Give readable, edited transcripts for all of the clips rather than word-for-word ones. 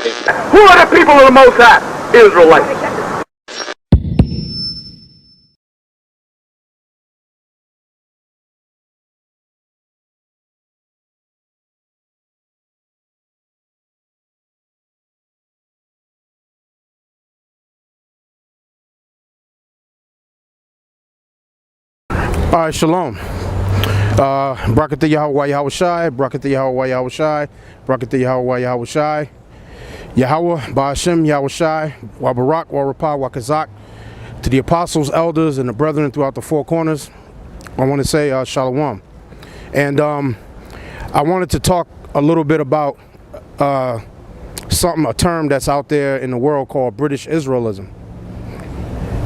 Who are the people of the Most High? Israelites. All right, shalom. Brakatha Yahweh Yahweh Shai, Brakatha Yahweh Yahweh Shai, Brakatha Yahweh Yahweh Shai, Yahweh Ba'ashem Yahweh Shai, Wa Barak, Wa Rapah, Wa Kazak, to the apostles, elders, and the brethren throughout the four corners, I want to say shalom. And I wanted to talk a little bit about a term that's out there in the world called British Israelism.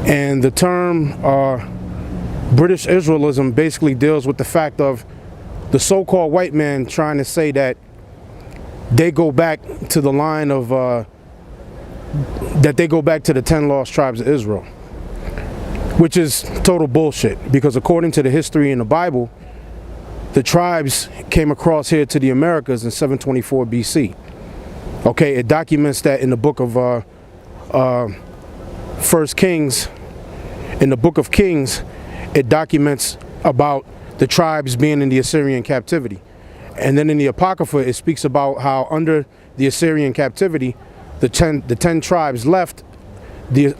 And the term British Israelism basically deals with the fact of the so-called white man trying to say that they go back to the line of that they go back to the 10 lost tribes of Israel, which is total bullshit, because according to the history in the Bible, the tribes came across here to the Americas in 724 BC. Okay, it documents that in the book of First Kings, in the book of Kings, it documents about the tribes being in the Assyrian captivity. And then in the Apocrypha, it speaks about how under the Assyrian captivity, the 10 tribes left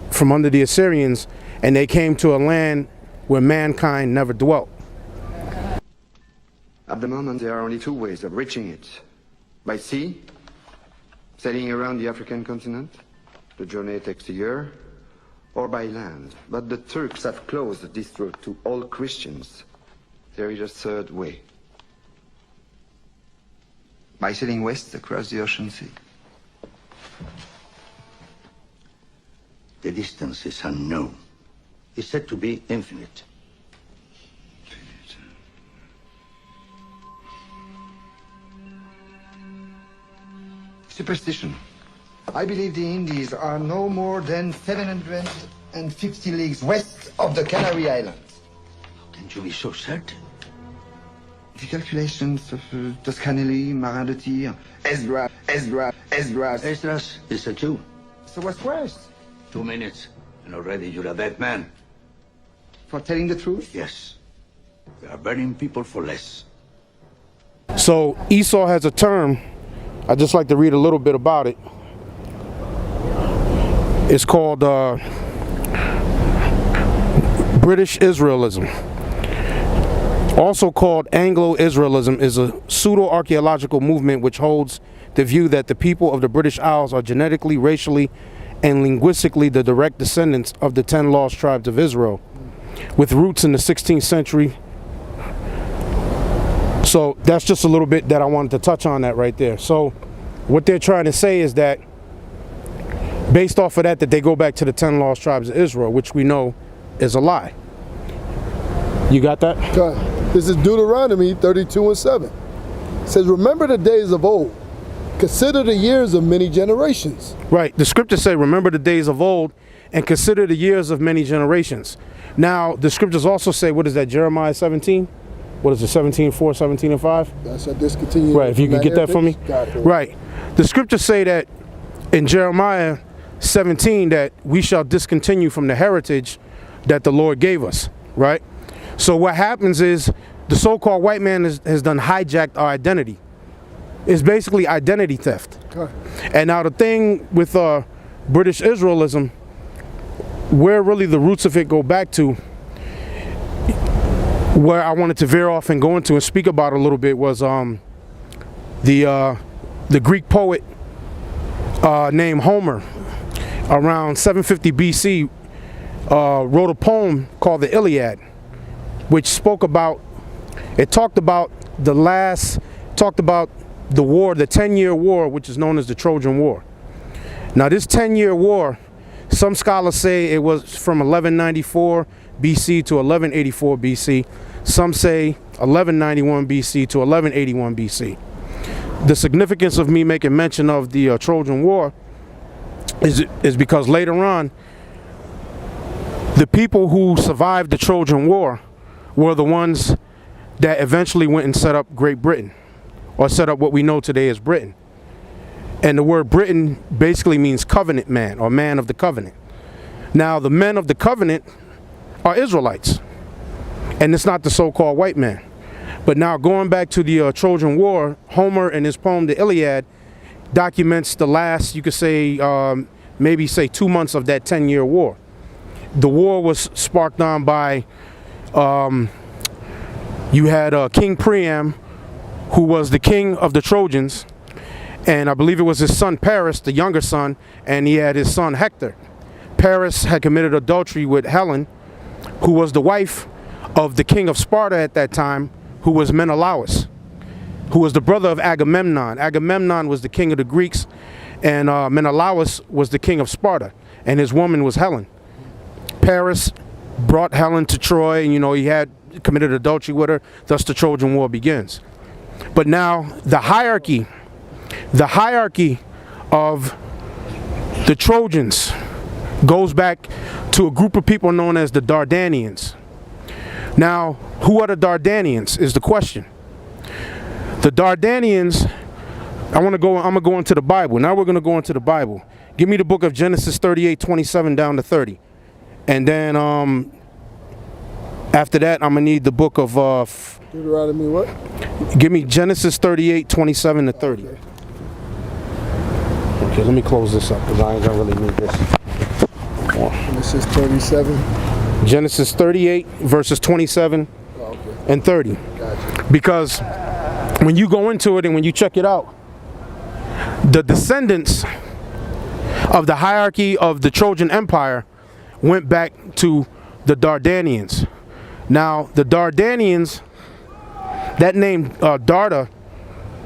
from under the Assyrians, and they came to a land where mankind never dwelt. At the moment, there are only two ways of reaching it. By sea, sailing around the African continent. The journey takes a year. Or by land. But the Turks have closed this route to all Christians. There is a third way. By sailing west across the ocean sea. The distance is unknown. It's said to be infinite. Superstition. I believe the Indies are no more than 750 leagues west of the Canary Islands. How can you be so certain? The calculations of Toscanelli, Marin de Tir, Esdras. Esdras is a Jew. So what's worse? 2 minutes, and already you're a dead man. For telling the truth? Yes. We are burning people for less. So Esau has a term. I'd just like to read a little bit about it. It's called British Israelism. Also called Anglo-Israelism, is a pseudo-archaeological movement which holds the view that the people of the British Isles are genetically, racially, and linguistically the direct descendants of the 10 lost tribes of Israel, with roots in the 16th century. So that's just a little bit that I wanted to touch on that right there. So what they're trying to say is that based off of that they go back to the 10 lost tribes of Israel, which we know is a lie. You got that? This is Deuteronomy 32:7. It says, remember the days of old. Consider the years of many generations. Right. The scriptures say, remember the days of old and consider the years of many generations. Now, the scriptures also say, what is that, Jeremiah 17? What is it, 17:4, 17:5? That's a discontinued. Right, if you could get that for me. Right. The scriptures say that in Jeremiah 17 that we shall discontinue from the heritage that the Lord gave us, right? So what happens is the so-called white man has done hijacked our identity. It's basically identity theft. Okay. And now the thing with British Israelism, where really the roots of it go back to, where I wanted to veer off and go into and speak about a little bit, was the Greek poet named Homer, around 750 BC, wrote a poem called the Iliad, which talked about the war, the 10-year war, which is known as the Trojan War. Now this 10-year war, some scholars say it was from 1194 BC to 1184 BC. Some say 1191 BC to 1181 BC. The significance of me making mention of the Trojan War is because later on, the people who survived the Trojan War were the ones that eventually went and set up Great Britain, or set up what we know today as Britain. And the word Britain basically means covenant man or man of the covenant. Now, the men of the covenant are Israelites, and it's not the so-called white man. But now, going back to the Trojan War, Homer in his poem, the Iliad, documents the last, you could say, maybe say 2 months of that 10-year war. The war was sparked on by, you had King Priam, who was the king of the Trojans, and I believe it was his son Paris, the younger son, and he had his son Hector. Paris had committed adultery with Helen, who was the wife of the king of Sparta at that time, who was Menelaus, who was the brother of Agamemnon. Agamemnon was the king of the Greeks, and Menelaus was the king of Sparta, and his woman was Helen. Paris brought Helen to Troy, and he had committed adultery with her, thus the Trojan War begins. But now the hierarchy of the Trojans goes back to a group of people known as the Dardanians. Now, who are the Dardanians is the question. The Dardanians, I'm gonna go into the Bible. Now we're gonna go into the Bible. Give me the book of Genesis 38:27 down to 30. And then after that, I'm gonna need the book of Deuteronomy what? Give me Genesis 38:27 to 30. Okay, let me close this up because I ain't gonna really need this. Genesis 37. Genesis 38 verses 27 and 30. Gotcha. Because when you go into it and when you check it out, the descendants of the hierarchy of the Trojan Empire went back to the Dardanians. Now, the Dardanians, that name Darda,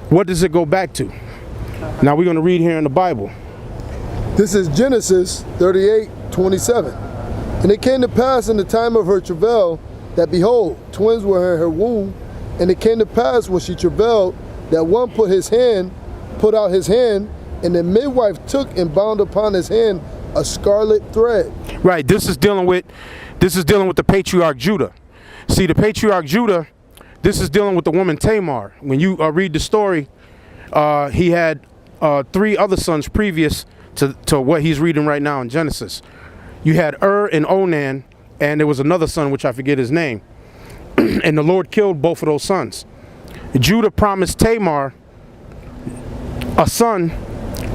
what does it go back to? Now we're going to read here in the Bible. This is Genesis 38:27. And it came to pass in the time of her travail that, behold, twins were in her womb. And it came to pass when she travailed that one put out his hand, and the midwife took and bound upon his hand a scarlet thread. Right. This is dealing with the patriarch Judah. See, the patriarch Judah, this is dealing with the woman Tamar. When you read the story, he had 3 other sons previous to what he's reading right now in Genesis. You had and Onan, and there was another son which I forget his name. And the Lord killed both of those sons. Judah promised Tamar a son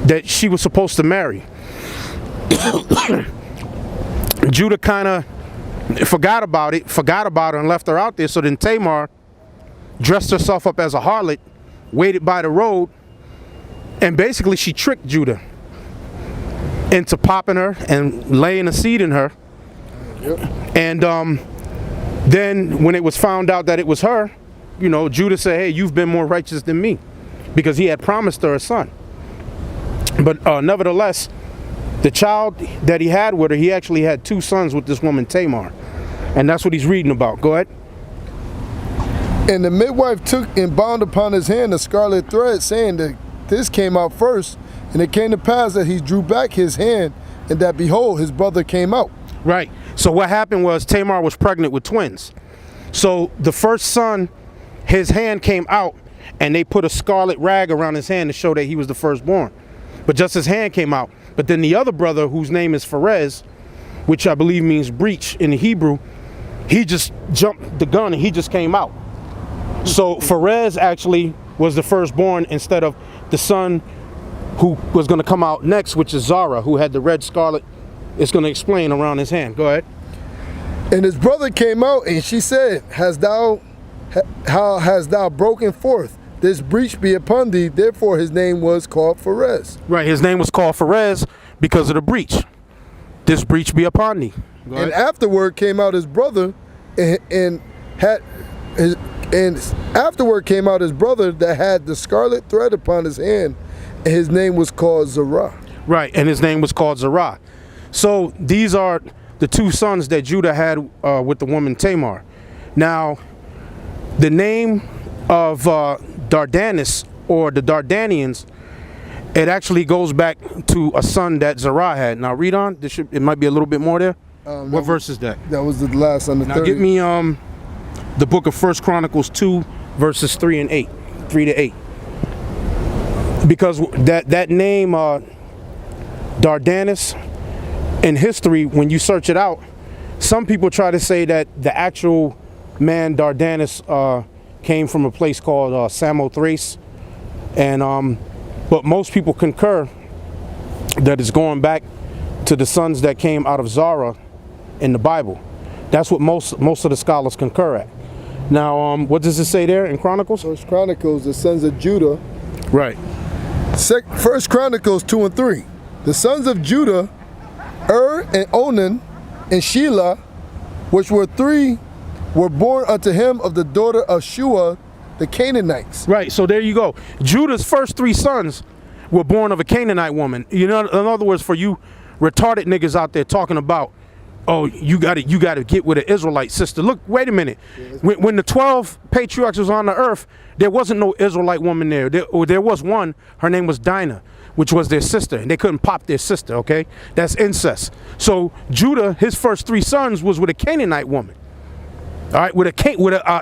that she was supposed to marry. Judah kind of forgot about her and left her out there. So then Tamar dressed herself up as a harlot, waited by the road, and basically she tricked Judah into popping her and laying a seed in her. Yep. And then when it was found out that it was her, Judah said, hey, you've been more righteous than me, because he had promised her a son. But nevertheless, the child that he had with her, he actually had 2 sons with this woman Tamar. And that's what he's reading about. Go ahead. And the midwife took and bound upon his hand a scarlet thread, saying that this came out first. And it came to pass that he drew back his hand, and that, behold, his brother came out. Right. So what happened was Tamar was pregnant with twins. So the first son, his hand came out, and they put a scarlet rag around his hand to show that he was the firstborn. But just his hand came out. But then the other brother, whose name is Pharez, which I believe means breach in the Hebrew, he just jumped the gun and he just came out. So Pharez actually was the firstborn instead of the son who was going to come out next, which is Zara, who had the red scarlet. It's going to explain around his hand. Go ahead. And his brother came out, and she said, how hast thou broken forth? This breach be upon thee. Therefore his name was called Pharez. Right, his name was called Pharez because of the breach. This breach be upon thee. And afterward came out his brother, and afterward came out his brother that had the scarlet thread upon his hand, and his name was called Zerah. Right, and his name was called Zerah. So these are the 2 sons that Judah had with the woman Tamar. Now, the name of Dardanus, or the Dardanians, it actually goes back to a son that Zerah had. Now read on. It might be a little bit more there. What verse is that? That was the last on the 30. Now give me the book of 1 Chronicles 2 verses 3 to 8. Because that name, Dardanus, in history, when you search it out, some people try to say that the actual man Dardanus came from a place called Samothrace, and but most people concur that it's going back to the sons that came out of Zara in the Bible. That's what most of the scholars concur at. Now, what does it say there in Chronicles? First Chronicles, the sons of Judah. Right. First Chronicles 2 and 3. The sons of Judah, and Onan and Shelah, which were three, were born unto him of the daughter of Shua, the Canaanites. Right, so there you go. Judah's first three sons were born of a Canaanite woman. You know, in other words, for you retarded niggas out there talking about, oh, you gotta get with an Israelite sister. Look, wait a minute. When the 12 patriarchs was on the earth, there wasn't no Israelite woman there. There was one. Her name was Dinah, which was their sister, and they couldn't pop their sister. Okay, that's incest. So Judah, his first three sons was with a Canaanite woman. All right,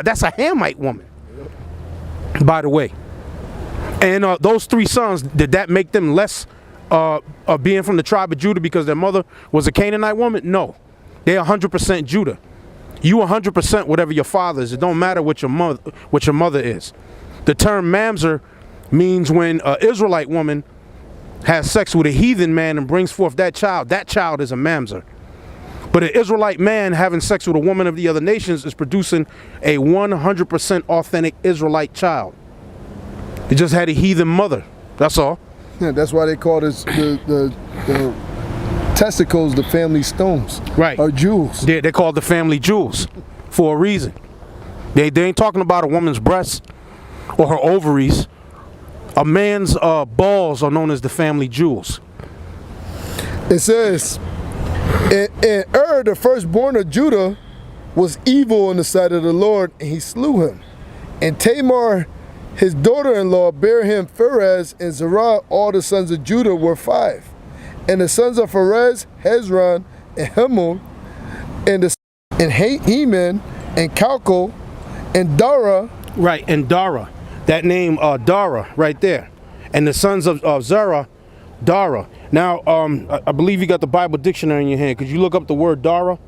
that's a Hamite woman, by the way. And those three sons, did that make them less being from the tribe of Judah because their mother was a Canaanite woman? No. They're 100% Judah. You 100% whatever your father is. It don't matter what your mother is. The term mamzer means when an Israelite woman has sex with a heathen man and brings forth that child is a mamzer. But an Israelite man having sex with a woman of the other nations is producing a 100% authentic Israelite child. He just had a heathen mother. That's all. Yeah, that's why they call this the testicles the family stones. Right. Or jewels. They're called the family jewels for a reason. They ain't talking about a woman's breasts or her ovaries. A man's balls are known as the family jewels. It says, and the firstborn of Judah, was evil in the sight of the Lord, and he slew him. And Tamar, his daughter-in-law, bare him Pharez and Zerah. All the sons of Judah were 5. And the sons of Pharez, Hezron, and Hamul, and Heman, and Calcol, and Dara. Right, and Dara. That name, Dara, right there. And the sons of Zerah, Dara. Now, I believe you got the Bible dictionary in your hand. Could you look up the word Dara?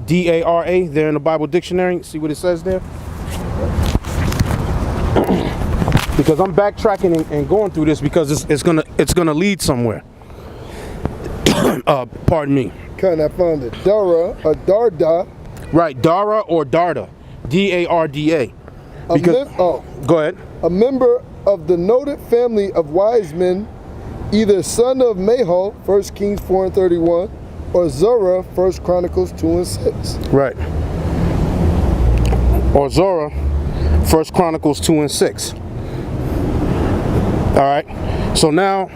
D-A-R-A, there in the Bible dictionary. See what it says there? Because I'm backtracking and going through this because it's gonna lead somewhere. Pardon me. Kind of found it. Dara, a Darda. Right, Dara or Darda. D-A-R-D-A. Go ahead. A member of the noted family of wise men, either son of Mahol, 1 Kings 4 and 31, or Zorah, 1 Chronicles 2 and 6. Right. Or Zorah, 1 Chronicles 2 and 6. All right. So now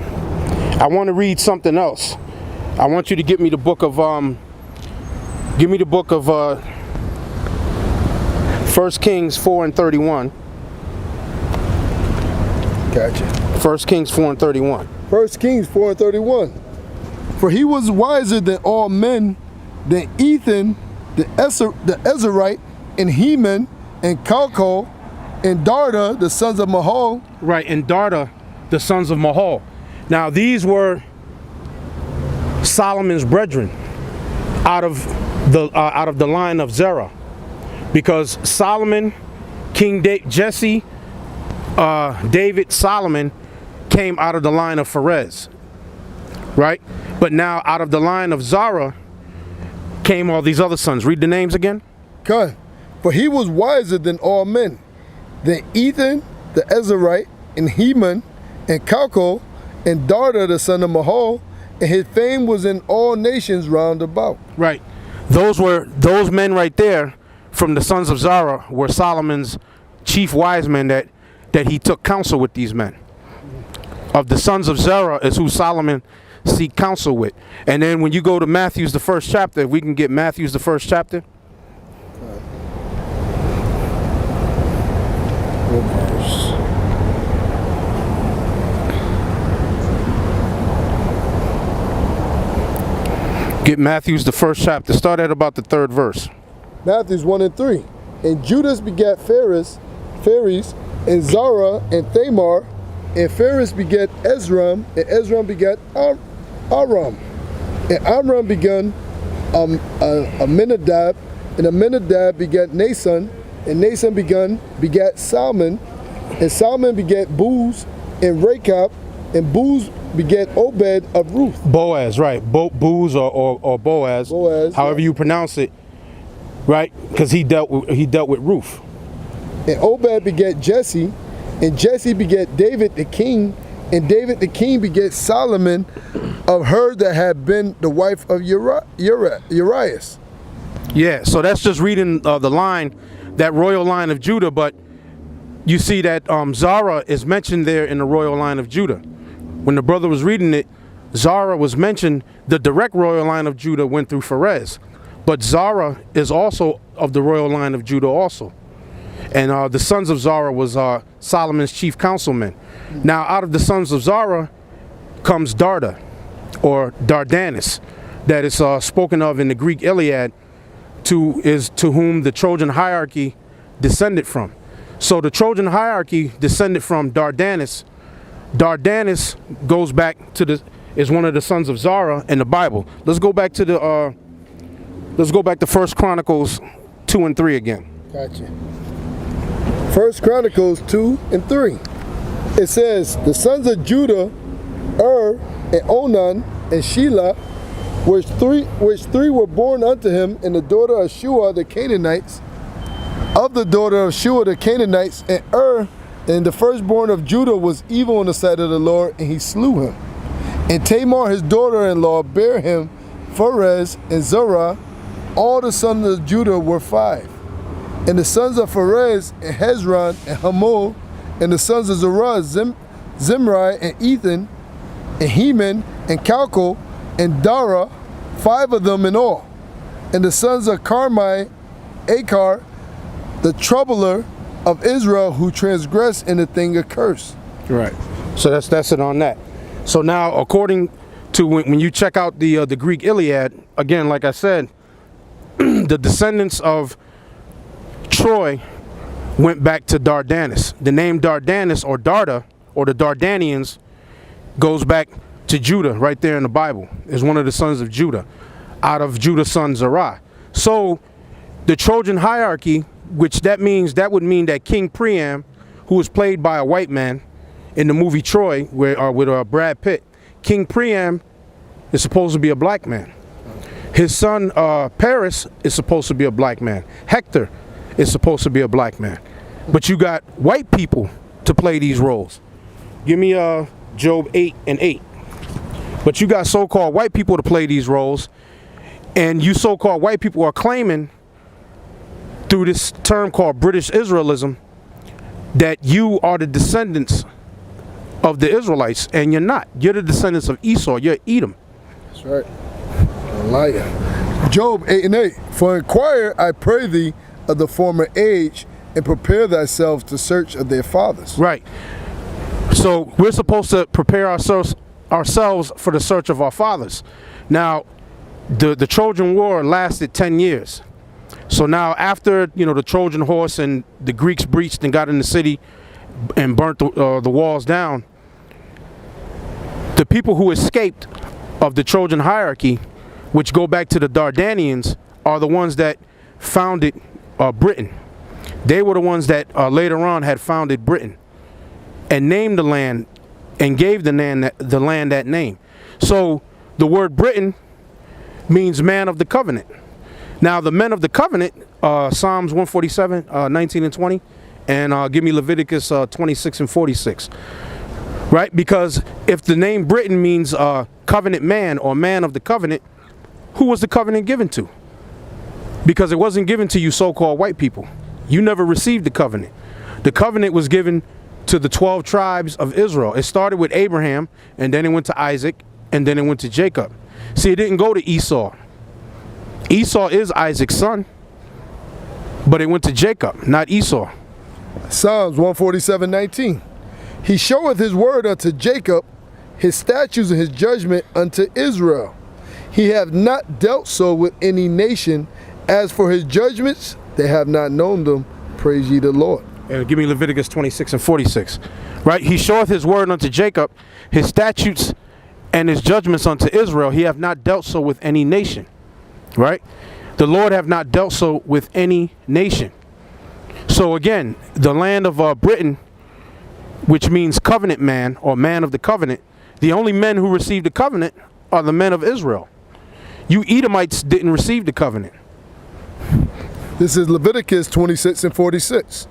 I want to read something else. I want you to give me the book of 1 Kings 4 and 31. Gotcha. 1 Kings 4 and 31. 1 Kings 4 and 31. For he was wiser than all men, than Ethan, the Ezrahite, and Heman, and Calcol, and Darda, the sons of Mahol. Right, and Darda, the sons of Mahol. Now these were Solomon's brethren out of the line of Zerah, because Solomon, King Jesse, David, Solomon came out of the line of Pharez, right? But now out of the line of Zara came all these other sons. Read the names again. Okay. For he was wiser than all men, than Ethan, the Ezrahite, and Heman, and Calcol, and Darda, the son of Mahol, and his fame was in all nations round about. Right. Those men right there from the sons of Zara were Solomon's chief wise men that he took counsel with these men. Of the sons of Zerah is who Solomon seek counsel with. And then when you go to Matthew's the 1st chapter, if we can get Matthew's the 1st chapter. Get Matthew's the 1st chapter. Start at about the 3rd verse. Matthew's 1 and 3. And Judas begat Phares, and Zara, and Thamar, And Phares begat Ezram, and Ezram begat Aram. And Amram began Aminadab, and Aminadab begat Nason, and Nason begat Salmon, and Salmon begat Booz and Rechab, and Booz begat Obed of Ruth. Boaz, right? Booz or Boaz, however you pronounce it, right? Because he dealt with Ruth. And Obed begat Jesse, and Jesse begat David the king, and David the king begat Solomon of her that had been the wife of Urias. Yeah, so that's just reading the line, that royal line of Judah, but you see that Zara is mentioned there in the royal line of Judah. When the brother was reading it, Zara was mentioned. The direct royal line of Judah went through Phares, but Zara is also of the royal line of Judah also. And the sons of Zara was Solomon's chief councilman. Now, out of the sons of Zara comes Darda, or Dardanus, that is spoken of in the Greek Iliad, to whom the Trojan hierarchy descended from. So the Trojan hierarchy descended from Dardanus. Dardanus goes back is one of the sons of Zara in the Bible. Let's go back to 1 Chronicles 2 and 3 again. Gotcha. 1 Chronicles 2 and 3. It says, the sons of Judah, and Onan, and Shelah, which three were born unto him, and the daughter of Shua the Canaanites, of the daughter of Shua the Canaanites, and and the firstborn of Judah was evil in the sight of the Lord, and he slew him. And Tamar his daughter-in-law bare him Phares and Zerah. All the sons of Judah were 5. And the sons of Phares, and Hezron, and Hamul, and the sons of Zerah, Zimri, and Ethan, and Heman, and Calcol, and Dara, 5 of them in all. And the sons of Carmi, Achar, the troubler of Israel, who transgressed in the thing accursed. Right. So that's it on that. So now, according to when you check out the Greek Iliad, again, like I said, the descendants of Troy went back to Dardanus. The name Dardanus or Darda or the Dardanians goes back to Judah right there in the Bible. Is one of the sons of Judah, out of Judah's son Zerah. So the Trojan hierarchy, which that would mean that King Priam, who was played by a white man in the movie Troy with Brad Pitt, King Priam is supposed to be a black man. His son Paris is supposed to be a black man. Hector is supposed to be a black man. But you got white people to play these roles. Give me Job 8 and 8. But you got so-called white people to play these roles, and you so-called white people are claiming through this term called British Israelism that you are the descendants of the Israelites, and you're not. You're the descendants of Esau. You're Edom. That's right. Liar. Job 8 and 8. For inquire, I pray thee, of the former age, and prepare thyself to search of their fathers. Right. So we're supposed to prepare ourselves for the search of our fathers. Now, the Trojan War lasted 10 years. So now after, the Trojan horse and the Greeks breached and got in the city and burnt the walls down, the people who escaped of the Trojan hierarchy, which go back to the Dardanians, are the ones that founded Britain. They were the ones that later on had founded Britain and named the land and gave the land that name. So the word Britain means man of the covenant. Now the men of the covenant, Psalms 147, 19 and 20, and give me Leviticus 26 and 46. Right? Because if the name Britain means covenant man or man of the covenant, who was the covenant given to? Because it wasn't given to you so-called white people. You never received the covenant. The covenant was given to the 12 tribes of Israel. It started with Abraham, and then it went to Isaac, and then it went to Jacob. See, it didn't go to Esau. Esau is Isaac's son, but it went to Jacob, not Esau. Psalms 147, 19. He showeth his word unto Jacob, his statutes and his judgment unto Israel. He hath not dealt so with any nation. As for his judgments, they have not known them. Praise ye the Lord. Give me Leviticus 26 and 46. Right? He showeth his word unto Jacob, his statutes and his judgments unto Israel. He hath not dealt so with any nation. Right? The Lord have not dealt so with any nation. So again, the land of Britain, which means covenant man or man of the covenant, the only men who received the covenant are the men of Israel. You Edomites didn't receive the covenant. This is Leviticus 26 and 46.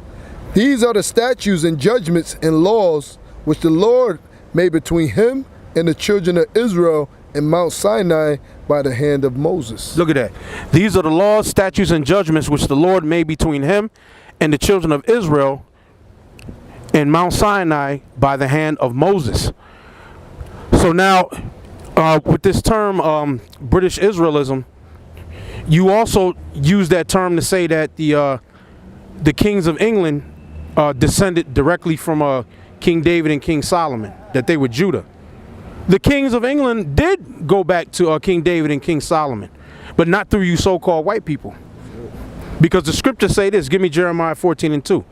These are the statutes and judgments and laws which the Lord made between him and the children of Israel in Mount Sinai by the hand of Moses. Look at that. These are the laws, statutes, and judgments which the Lord made between him and the children of Israel in Mount Sinai by the hand of Moses. So now, with this term, British Israelism, you also use that term to say that the kings of England descended directly from King David and King Solomon, that they were Judah. The kings of England did go back to King David and King Solomon, but not through you so-called white people. Because the scriptures say this. Give me Jeremiah 14 and 2.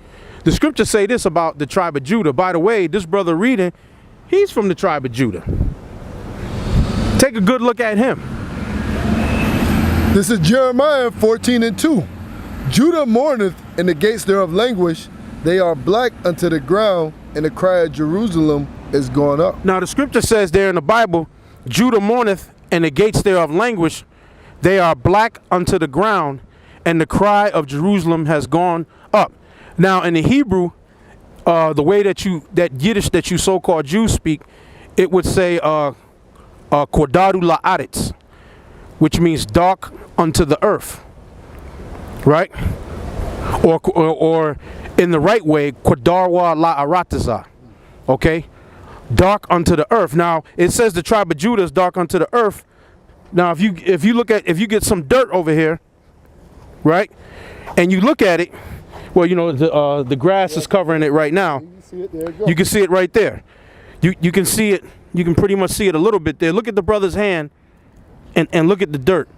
The scriptures say this about the tribe of Judah. By the way, this brother reading, he's from the tribe of Judah. Take a good look at him. This is Jeremiah 14 and 2. Judah mourneth, and the gates thereof languish. They are black unto the ground, and the cry of Jerusalem is gone up. Now the scripture says there in the Bible, Judah mourneth, and the gates thereof languish. They are black unto the ground, and the cry of Jerusalem has gone up. Now in the Hebrew, the way that Yiddish that you so-called Jews speak, it would say Kodadu la'aretz, which means dark unto the earth, right? Or in the right way, Kodarwa la'arataza, okay? Dark unto the earth. Now it says the tribe of Judah is dark unto the earth. Now if you get some dirt over here, right, and you look at it, well, you know, the grass is covering it right now. You can see it right there. You can see it. You can pretty much see it a little bit there. Look at the brother's hand and look at the dirt.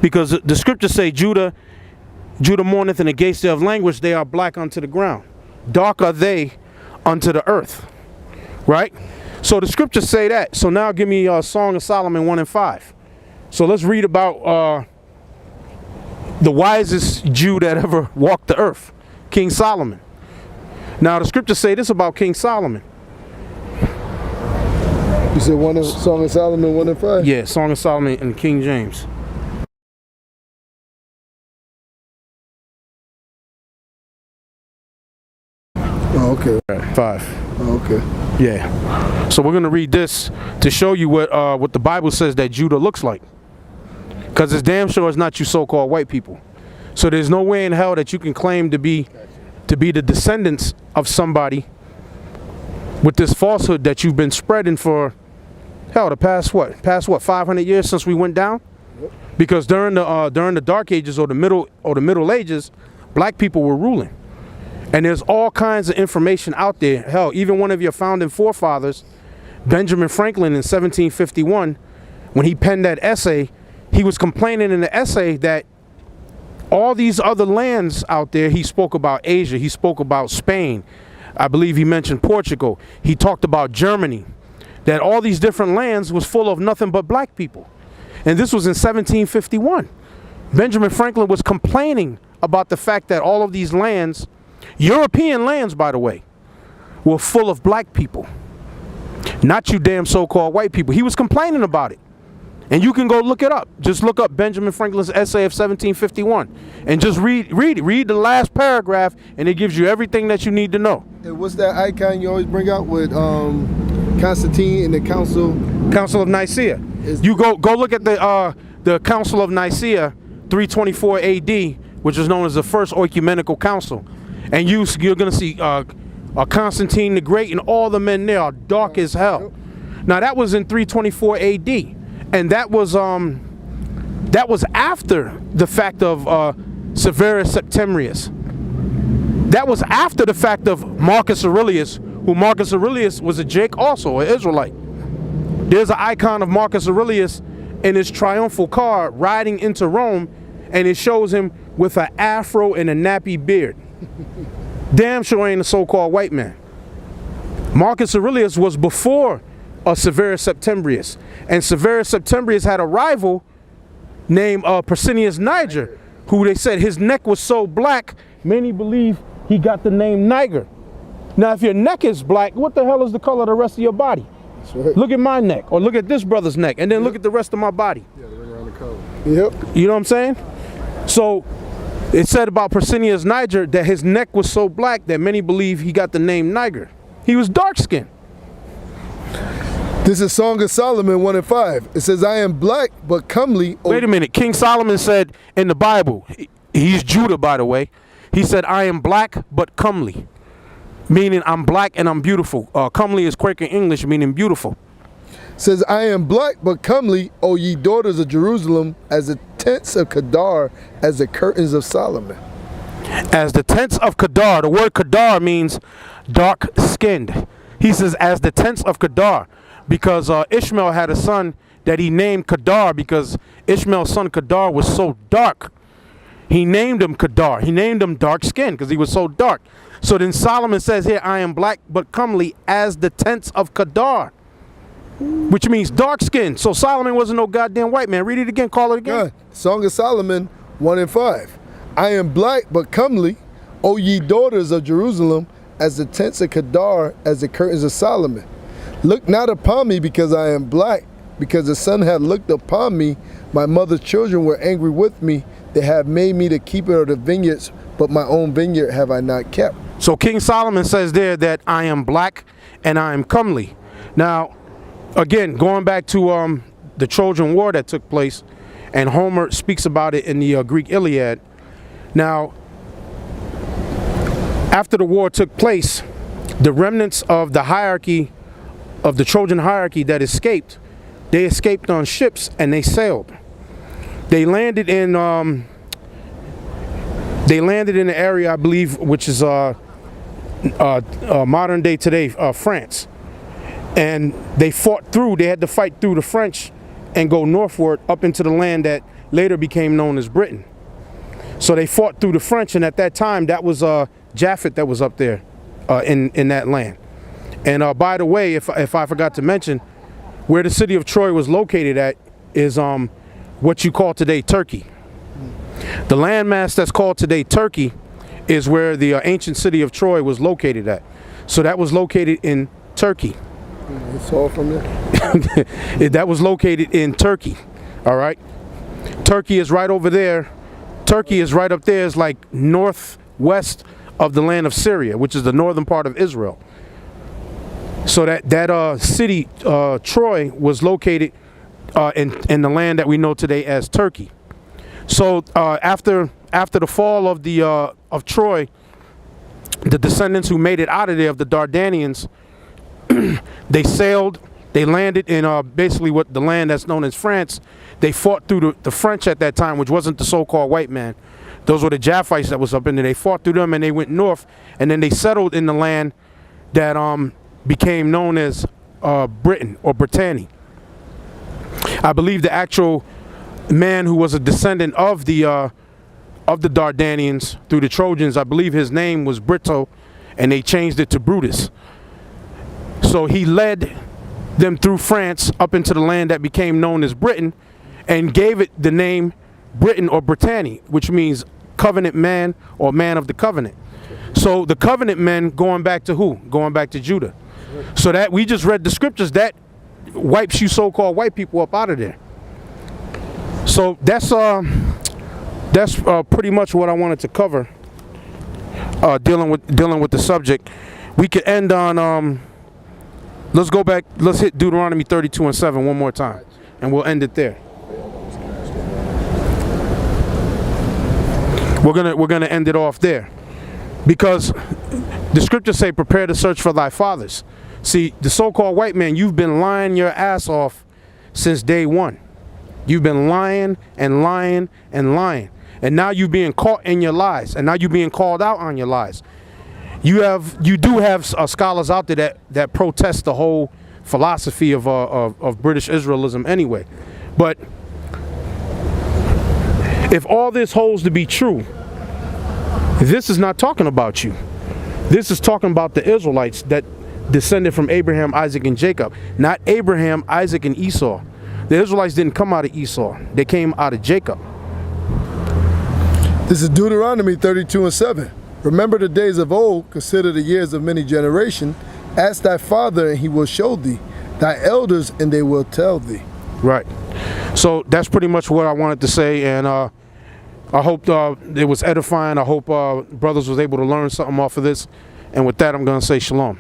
Because the scriptures say Judah mourneth, and the gates thereof languish. They are black unto the ground. Dark are they unto the earth. Right? So the scriptures say that. So now give me Song of Solomon 1 and 5. So let's read about the wisest Jew that ever walked the earth, King Solomon. Now the scriptures say this about King Solomon. You said Song of Solomon 1 and 5? Yeah, Song of Solomon and King James. Oh, okay. 5. Oh, okay. Yeah. So we're gonna read this to show you what the Bible says that Judah looks like. Because it's damn sure it's not you so-called white people. So there's no way in hell that you can claim to be the descendants of somebody with this falsehood that you've been spreading for hell the past 500 years since we went down. Yep. Because during the Dark Ages or the Middle Ages, black people were ruling. And there's all kinds of information out there. Hell, even one of your founding forefathers, Benjamin Franklin, in 1751, when he penned that essay, he was complaining in the essay that all these other lands out there, he spoke about Asia, he spoke about Spain, I believe he mentioned Portugal, he talked about Germany, that all these different lands was full of nothing but black people. And this was in 1751. Benjamin Franklin was complaining about the fact that all of these lands, European lands by the way, were full of black people. Not you damn so-called white people. He was complaining about it. And you can go look it up. Just look up Benjamin Franklin's essay of 1751 and just read it. Read the last paragraph and it gives you everything that you need to know. And what's that icon you always bring out with Constantine and the Council of Nicaea. You go look at the Council of Nicaea, 324 AD, which is known as the First Ecumenical Council. And you're going to see Constantine the Great and all the men there are dark as hell. Now that was in 324 AD. And that was after the fact of Severus Septimius. That was after the fact of Marcus Aurelius, who Marcus Aurelius was a Jake also, an Israelite. There's an icon of Marcus Aurelius in his triumphal car riding into Rome, and it shows him with an afro and a nappy beard. damn sure ain't a so-called white man. Marcus Aurelius was before Severus Septembrius, and Severus Septembrius had a rival named Persinius Niger, who they said his neck was so black, many believe he got the name Niger. Now, if your neck is black, what the hell is the color of the rest of your body? That's right. Look at my neck, or look at this brother's neck, and then look at the rest of my body. Yeah, the ring around the collar. Yep. You know what I'm saying? So it said about Persinius Niger that his neck was so black that many believe he got the name Niger. He was dark-skinned. This is Song of Solomon 1 and 5. It says, I am black but comely. Wait a minute. King Solomon said in the Bible, he's Judah, by the way, he said, I am black but comely, meaning I'm black and I'm beautiful. Comely is Quaker English, meaning beautiful. Says, I am black but comely, O ye daughters of Jerusalem, as the tents of Kedar, as the curtains of Solomon. As the tents of Kedar. The word Kedar means dark-skinned. He says, as the tents of Kedar, because Ishmael had a son that he named Kedar because Ishmael's son Kedar was so dark. He named him Kedar. He named him dark-skinned because he was so dark. So then Solomon says here, I am black but comely as the tents of Kedar, which means dark-skinned. So Solomon wasn't no goddamn white man. Read it again. Call it again. Song of Solomon 1 and 5. I am black but comely, O ye daughters of Jerusalem, as the tents of Kedar, as the curtains of Solomon. Look not upon me because I am black, because the sun hath looked upon me. My mother's children were angry with me. They have made me the keeper of the vineyards, but my own vineyard have I not kept. So King Solomon says there that I am black and I am comely. Now, again, going back to the Trojan War that took place, and Homer speaks about it in the Greek Iliad. Now, after the war took place, the remnants of the hierarchy, of the Trojan hierarchy that escaped, they escaped on ships and they sailed. They landed in the area, I believe, which is modern day today, France. And they fought through, they had to fight through the French and go northward up into the land that later became known as Britain. So they fought through the French, and at that time, that was Japhet that was up there in that land. And by the way, if I forgot to mention, where the city of Troy was located at is what you call today Turkey. The landmass that's called today Turkey is where the ancient city of Troy was located at. So that was located in Turkey. It's all from there. That was located in Turkey. All right. Turkey is right over there. Turkey is right up there. It's like northwest of the land of Syria, which is the northern part of Israel. So that city, Troy, was located in the land that we know today as Turkey. So after the fall of Troy, the descendants who made it out of there, of the Dardanians, they sailed. They landed in basically what the land that's known as France. They fought through the French at that time, which wasn't the so-called white man. Those were the Japhites that was up in there. They fought through them and they went north, and then they settled in the land that became known as Britain or Britannia. I believe the actual man who was a descendant of the Dardanians through the Trojans, I believe his name was Brito, and they changed it to Brutus. So he led them through France up into the land that became known as Britain, and gave it the name Britain or Britannia, which means covenant man or man of the covenant. So the covenant men going back to who? Going back to Judah. So that we just read the scriptures that wipes you so-called white people up out of there. So that's pretty much what I wanted to cover, dealing with the subject. We could end on let's go back, let's hit Deuteronomy 32:7 one more time, and we'll end it there. We're gonna end it off there, because the scriptures say, prepare to search for thy fathers. See, the so-called white man, you've been lying your ass off since day one. You've been lying and lying and lying, and now you're being caught in your lies, and now you're being called out on your lies. You do have scholars out there that protest the whole philosophy of British Israelism anyway. But if all this holds to be true, this is not talking about you. This is talking about the Israelites that descended from Abraham, Isaac, and Jacob, not Abraham, Isaac, and Esau. The Israelites didn't come out of Esau. They came out of Jacob. This is Deuteronomy 32:7. Remember the days of old, consider the years of many generations. Ask thy father, and he will show thee, thy elders, and they will tell thee. Right. So that's pretty much what I wanted to say, and I hope it was edifying. I hope brothers was able to learn something off of this. And with that, I'm going to say shalom.